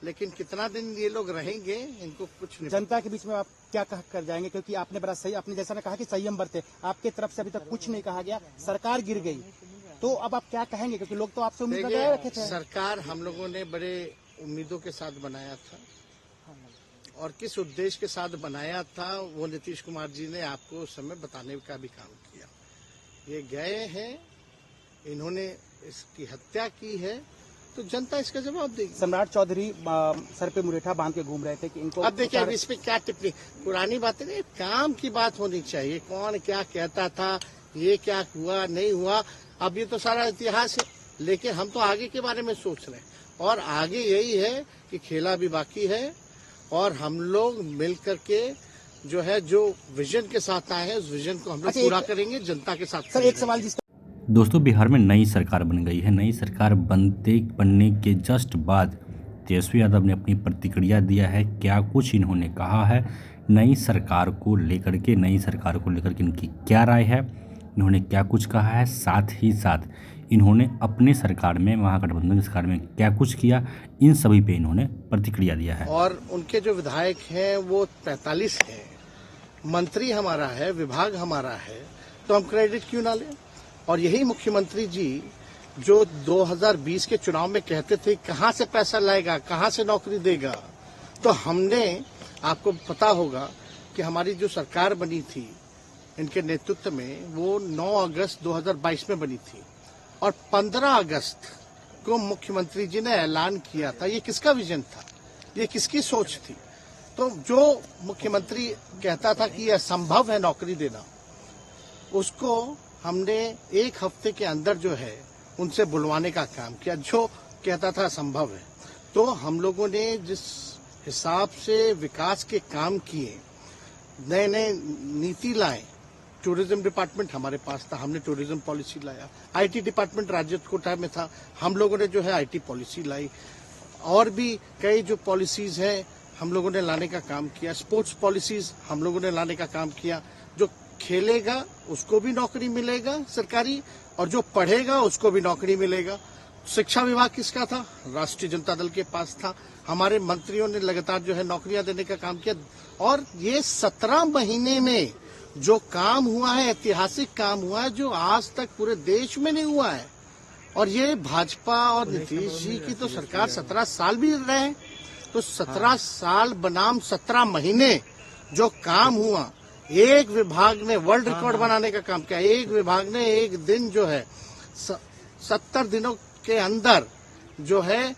लेकिन कितना दिन ये लोग रहेंगे इनको कुछ नहीं। जनता के बीच में आप क्या कह कर जाएंगे, क्योंकि आपने बड़ा सही, आपने जैसा ने कहा कि संयम बरते, आपके तरफ से अभी तक कुछ नहीं कहा गया, सरकार गिर गई, तो अब आप क्या कहेंगे, क्योंकि लोग तो आपसे उम्मीद लगाए रखे थे। सरकार हम लोगों ने बड़े उम्मीदों के साथ बनाया था, और किस उद्देश्य के साथ बनाया था वो नीतीश कुमार जी ने आपको उस समय बताने का भी काम किया। ये गए हैं, इन्होंने इसकी हत्या की है, तो जनता इसका जवाब देगी। सम्राट चौधरी सर पे मुरेठा बांध के घूम रहे थे कि इनको, अब देखिए अब इस पे क्या टिप्पणी, पुरानी बातें नहीं, काम की बात होनी चाहिए। कौन क्या कहता था, ये क्या हुआ नहीं हुआ, अब ये तो सारा इतिहास है, लेकिन हम तो आगे के बारे में सोच रहे हैं, और आगे यही है कि खेला भी बाकी है, और हम लोग मिल करके जो है, जो विजन के साथ आए हैं उस विजन को हम लोग पूरा करेंगे, जनता के साथ। सर एक सवाल, जिस दोस्तों, बिहार में नई सरकार बन गई है। नई सरकार बनने के जस्ट बाद तेजस्वी यादव ने अपनी प्रतिक्रिया दिया है। क्या कुछ इन्होंने कहा है नई सरकार को लेकर के, इनकी क्या राय है, इन्होंने क्या कुछ कहा है, साथ ही साथ इन्होंने अपने सरकार में, महागठबंधन सरकार में क्या कुछ किया, इन सभी पे इन्होंने प्रतिक्रिया दिया है। और उनके जो विधायक हैं वो 45 हैं, मंत्री हमारा है, विभाग हमारा है, तो हम क्रेडिट क्यों ना लें। और यही मुख्यमंत्री जी जो 2020 के चुनाव में कहते थे कहां से पैसा लाएगा, कहां से नौकरी देगा, तो हमने, आपको पता होगा कि हमारी जो सरकार बनी थी इनके नेतृत्व में, वो 9 अगस्त 2022 में बनी थी, और 15 अगस्त को मुख्यमंत्री जी ने ऐलान किया था। ये किसका विजन था, ये किसकी सोच थी। तो जो मुख्यमंत्री कहता था कि यह असंभव है नौकरी देना, उसको हमने एक हफ्ते के अंदर जो है उनसे बुलवाने का काम किया, जो कहता था असंभव है। तो हम लोगों ने जिस हिसाब से विकास के काम किए, नए नए नीति लाए, टूरिज्म डिपार्टमेंट हमारे पास था, हमने टूरिज्म पॉलिसी लाया, आईटी डिपार्टमेंट राज्य कोटा में था, हम लोगों ने जो है आईटी पॉलिसी लाई, और भी कई जो पॉलिसीज हैं हम लोगों ने लाने का काम किया, स्पोर्ट्स पॉलिसीज हम लोगों ने लाने का काम किया। जो खेलेगा उसको भी नौकरी मिलेगा सरकारी, और जो पढ़ेगा उसको भी नौकरी मिलेगा। शिक्षा विभाग किसका था, राष्ट्रीय जनता दल के पास था। हमारे मंत्रियों ने लगातार जो है नौकरियां देने का काम किया, और ये 17 महीने में जो काम हुआ है, ऐतिहासिक काम हुआ है, जो आज तक पूरे देश में नहीं हुआ है। और ये भाजपा और नीतीश जी की तो सरकार 17 साल भी रहे, तो 17 साल बनाम 17 महीने जो काम हुआ, एक विभाग ने वर्ल्ड रिकॉर्ड बनाने का काम किया। एक विभाग ने एक दिन जो है 70 दिनों के अंदर जो है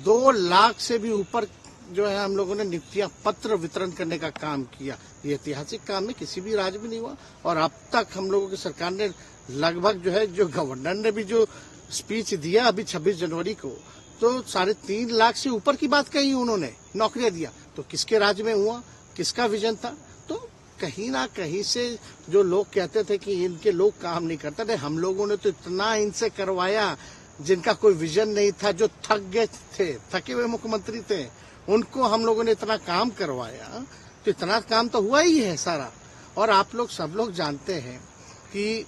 2 लाख से भी ऊपर जो है हम लोगों ने नियुक्तियां पत्र वितरण करने का काम किया। ये ऐतिहासिक काम है, किसी भी राज्य में नहीं हुआ। और अब तक हम लोगों की सरकार ने लगभग जो है, जो गवर्नर ने भी जो स्पीच दिया अभी 26 जनवरी को, तो 3.5 लाख से ऊपर की बात कही उन्होंने, नौकरियां दिया। तो किसके राज्य में हुआ, किसका विजन था। तो कहीं ना कहीं से जो लोग कहते थे कि इनके लोग काम नहीं करते थे, हम लोगों ने तो इतना इनसे करवाया जिनका कोई विजन नहीं था, जो थक गए थे, थके हुए मुख्यमंत्री थे, उनको हम लोगों ने इतना काम करवाया। तो इतना काम तो हुआ ही है सारा। और आप लोग सब लोग जानते हैं कि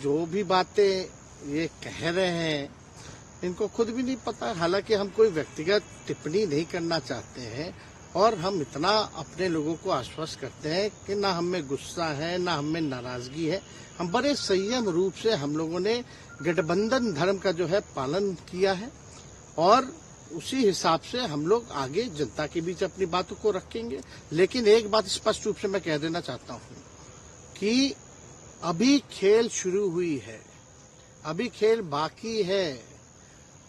जो भी बातें ये कह रहे हैं इनको खुद भी नहीं पता। हालांकि हम कोई व्यक्तिगत टिप्पणी नहीं करना चाहते हैं, और हम इतना अपने लोगों को आश्वस्त करते हैं कि ना हमें गुस्सा है, ना हमें नाराजगी है। हम बड़े संयम रूप से हम लोगों ने गठबंधन धर्म का जो है पालन किया है, और उसी हिसाब से हम लोग आगे जनता के बीच अपनी बातों को रखेंगे। लेकिन एक बात स्पष्ट रूप से मैं कह देना चाहता हूं कि अभी खेल शुरू हुई है, अभी खेल बाकी है,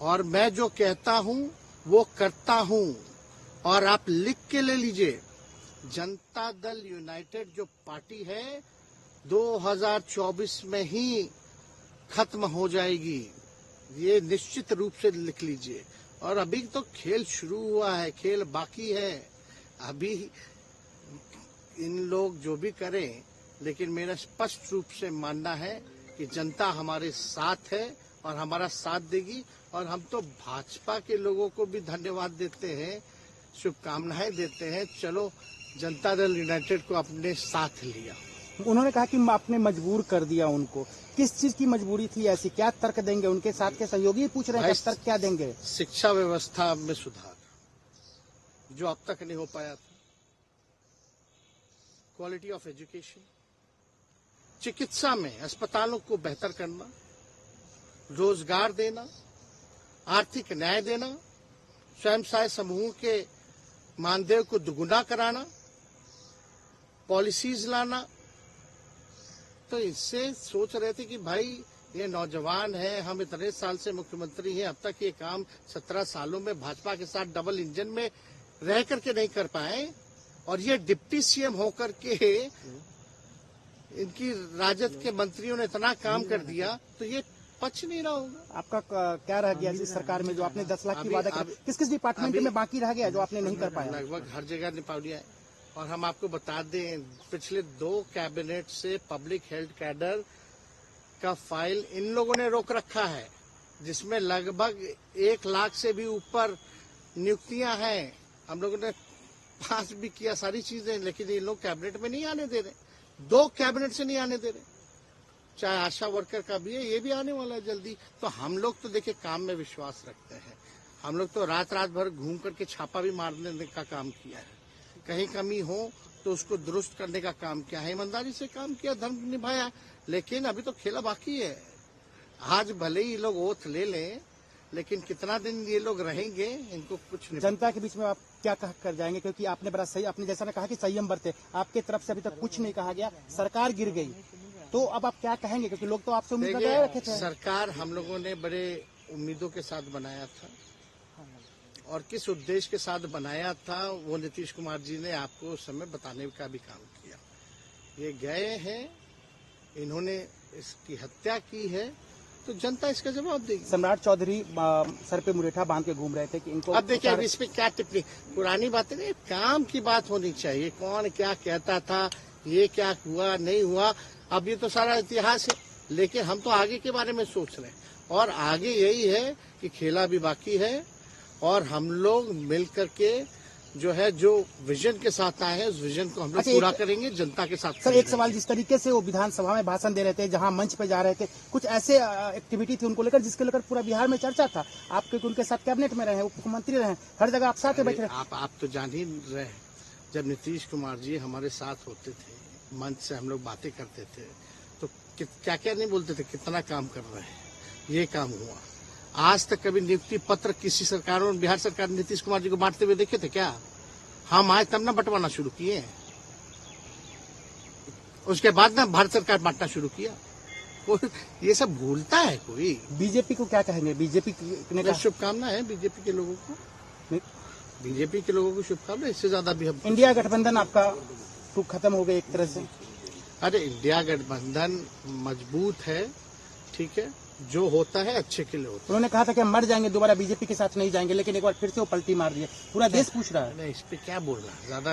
और मैं जो कहता हूं वो करता हूं। और आप लिख के ले लीजिए, जनता दल यूनाइटेड जो पार्टी है 2024 में ही खत्म हो जाएगी, ये निश्चित रूप से लिख लीजिए। और अभी तो खेल शुरू हुआ है, खेल बाकी है। अभी इन लोग जो भी करें, लेकिन मेरा स्पष्ट रूप से मानना है कि जनता हमारे साथ है और हमारा साथ देगी। और हम तो भाजपा के लोगों को भी धन्यवाद देते हैं, शुभकामनाएं देते हैं। चलो, जनता दल यूनाइटेड को अपने साथ लिया। उन्होंने कहा कि आपने मजबूर कर दिया उनको। किस चीज की मजबूरी थी ऐसी, क्या तर्क देंगे? उनके साथ के सहयोगी पूछ रहे हैं, तर्क क्या देंगे? शिक्षा व्यवस्था में सुधार, जो अब तक नहीं हो पाया था। क्वालिटी ऑफ एजुकेशन, चिकित्सा में अस्पतालों को बेहतर करना, रोजगार देना, आर्थिक न्याय देना, स्वयं सहायता समूह के मानदेय को दुगुना कराना, पॉलिसीज लाना। तो इससे सोच रहे थे कि भाई ये नौजवान है, हम इतने साल से मुख्यमंत्री हैं, अब तक ये काम 17 सालों में भाजपा के साथ डबल इंजन में रह करके नहीं कर पाए, और ये डिप्टी सीएम होकर के इनकी राजद के मंत्रियों ने इतना काम कर दिया, तो ये पच नहीं रहा होगा। आपका क्या रह गया इस सरकार में जो आपने 10 लाख की वादा किया, किस किस डिपार्टमेंट में बाकी रह गया जो आपने नहीं कर पाया? लगभग हर जगह निपा लिया है। और हम आपको बता दें, पिछले 2 कैबिनेट से पब्लिक हेल्थ कैडर का फाइल इन लोगों ने रोक रखा है, जिसमें लगभग 1 लाख से भी ऊपर नियुक्तियां हैं। हम लोगों ने पास भी किया सारी चीजें, लेकिन ये लोग कैबिनेट में नहीं आने दे रहे। 2 कैबिनेट से नहीं आने दे रहे। चाहे आशा वर्कर का भी है, ये भी आने वाला है जल्दी। तो हम लोग तो देखिए काम में विश्वास रखते हैं। हम लोग तो रात रात भर घूम करके छापा भी मारने का काम किया है। कहीं कमी हो तो उसको दुरुस्त करने का काम किया है, ईमानदारी से काम किया, धर्म निभाया। लेकिन अभी तो खेला बाकी है। आज भले ही लोग ओथ ले लें, लेकिन कितना दिन ये लोग रहेंगे, इनको कुछ नहीं। जनता के बीच में आप क्या कह कर जाएंगे, क्योंकि आपने बड़ा सही, आपने जैसा ने कहा कि संयम बरते, आपके तरफ से अभी तक कुछ नहीं कहा गया, सरकार गिर गई, तो अब आप क्या कहेंगे, क्योंकि लोग तो आपसे उम्मीद लगाए रखे थे। सरकार हम लोगों ने बड़े उम्मीदों के साथ बनाया था, और किस उद्देश्य के साथ बनाया था वो नीतीश कुमार जी ने आपको उस समय बताने का भी काम किया। ये गए हैं, इन्होंने इसकी हत्या की है, तो जनता इसका जवाब देगी। सम्राट चौधरी सर पे मुरेठा बांध के घूम रहे थे कि इनको अब देखिए, अब इस पे क्या टिप्पणी, पुरानी बातें नहीं, काम की बात होनी चाहिए। कौन क्या कहता था, ये क्या हुआ नहीं हुआ, अब ये तो सारा इतिहास है। लेकिन हम तो आगे के बारे में सोच रहे हैं, और आगे यही है कि खेला भी बाकी है, और हम लोग मिल करके जो है, जो विजन के साथ आए हैं, उस विजन को हम लोग पूरा करेंगे जनता के साथ। सर, एक सवाल, जिस तरीके से वो विधानसभा में भाषण दे रहे थे, जहां मंच पे जा रहे थे, कुछ ऐसे एक्टिविटी थी उनको लेकर जिसके लेकर पूरा बिहार में चर्चा था। आप क्योंकि उनके साथ कैबिनेट में रहे, उप मुख्यमंत्री रहे, हर जगह आप साथ में बैठे रहे। आप तो जान ही रहे, जब नीतीश कुमार जी हमारे साथ होते थे, मंच से हम लोग बातें करते थे, तो क्या क्या नहीं बोलते थे, कितना काम कर रहे हैं, ये काम हुआ। आज तक कभी नियुक्ति पत्र किसी सरकारों, बिहार सरकार नीतीश कुमार जी को बांटते हुए देखे थे क्या? हम आए तब ना बंटवाना शुरू किए, उसके बाद ना भारत सरकार बांटना शुरू किया। ये सब भूलता है कोई? बीजेपी को क्या कहेंगे? बीजेपी ने शुभकामना है बीजेपी के लोगों को, बीजेपी के लोगों को शुभकामना। इससे ज्यादा भी हम, इंडिया गठबंधन आपका तो खत्म हो गया एक तरह से। अरे इंडिया गठबंधन मजबूत है, ठीक है, जो होता है अच्छे के लिए होता है। उन्होंने कहा था कि हम मर जाएंगे, दोबारा बीजेपी के साथ नहीं जाएंगे, लेकिन एक बार फिर से वो पलटी मार दिए। पूरा देश पूछ रहा है। इस पे क्या बोलना ज्यादा